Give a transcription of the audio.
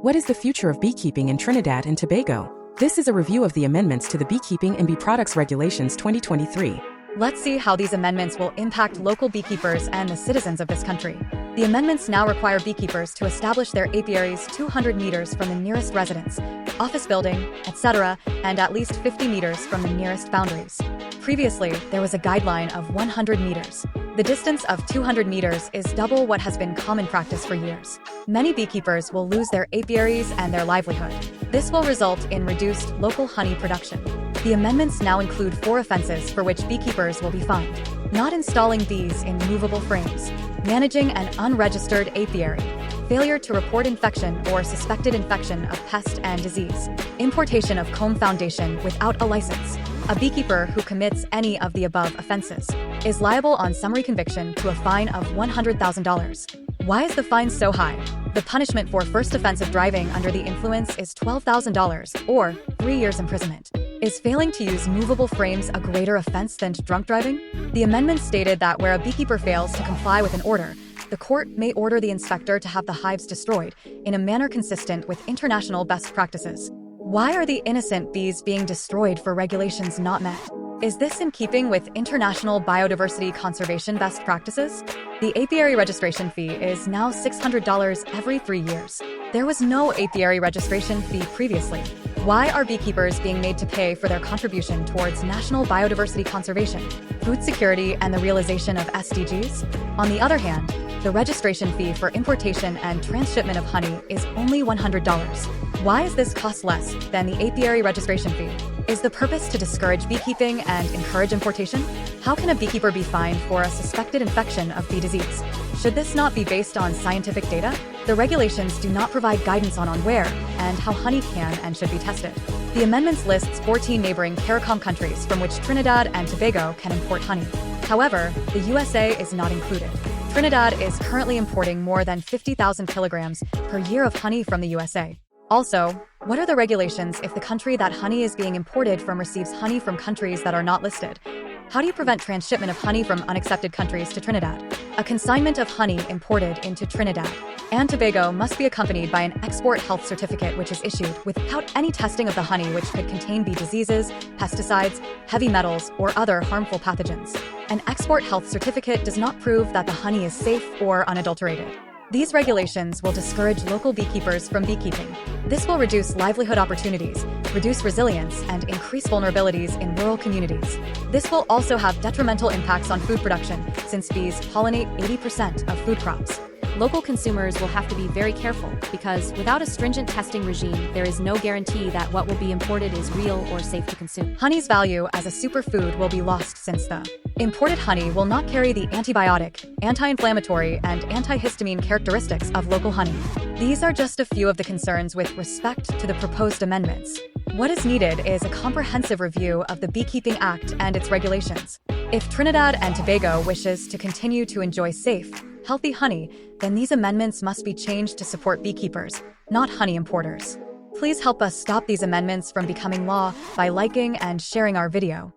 What is the future of beekeeping in Trinidad and Tobago? This is a review of the amendments to the Beekeeping and Bee Products Regulations 2023. Let's see how these amendments will impact local beekeepers and the citizens of this country. The amendments now require beekeepers to establish their apiaries 200 meters from the nearest residence, office building, etc., and at least 50 meters from the nearest boundaries. Previously, there was a guideline of 100 meters. The distance of 200 meters is double what has been common practice for years. Many beekeepers will lose their apiaries and their livelihood. This will result in reduced local honey production. The amendments now include 4 offenses for which beekeepers will be fined: not installing bees in movable frames, managing an unregistered apiary, failure to report infection or suspected infection of pest and disease, importation of comb foundation without a license. A beekeeper who commits any of the above offenses is liable on summary conviction to a fine of $100,000. Why is the fine so high? The punishment for first offense of driving under the influence is $12,000 or 3 years imprisonment. Is failing to use movable frames a greater offense than drunk driving? The amendment stated that where a beekeeper fails to comply with an order, the court may order the inspector to have the hives destroyed in a manner consistent with international best practices. Why are the innocent bees being destroyed for regulations not met? Is this in keeping with international biodiversity conservation best practices? The apiary registration fee is now $600 every 3 years. There was no apiary registration fee previously. Why are beekeepers being made to pay for their contribution towards national biodiversity conservation, food security, and the realization of SDGs? On the other hand, the registration fee for importation and transshipment of honey is only $100. Why is this cost less than the apiary registration fee? Is the purpose to discourage beekeeping and encourage importation? How can a beekeeper be fined for a suspected infection of bee disease? Should this not be based on scientific data? The regulations do not provide guidance on where and how honey can and should be tested. The amendments lists 14 neighboring CARICOM countries from which Trinidad and Tobago can import honey. However, the USA is not included. Trinidad is currently importing more than 50,000 kilograms per year of honey from the USA. Also, what are the regulations if the country that honey is being imported from receives honey from countries that are not listed? How do you prevent transshipment of honey from unaccepted countries to Trinidad? A consignment of honey imported into Trinidad and Tobago must be accompanied by an export health certificate which is issued without any testing of the honey which could contain bee diseases, pesticides, heavy metals, or other harmful pathogens. An export health certificate does not prove that the honey is safe or unadulterated. These regulations will discourage local beekeepers from beekeeping. This will reduce livelihood opportunities, reduce resilience, and increase vulnerabilities in rural communities. This will also have detrimental impacts on food production, since bees pollinate 80% of food crops. Local consumers will have to be very careful because without a stringent testing regime, there is no guarantee that what will be imported is real or safe to consume. Honey's value as a superfood will be lost since the imported honey will not carry the antibiotic, anti-inflammatory, and antihistamine characteristics of local honey. These are just a few of the concerns with respect to the proposed amendments. What is needed is a comprehensive review of the Beekeeping Act and its regulations. If Trinidad and Tobago wishes to continue to enjoy safe, healthy honey, then these amendments must be changed to support beekeepers, not honey importers. Please help us stop these amendments from becoming law by liking and sharing our video.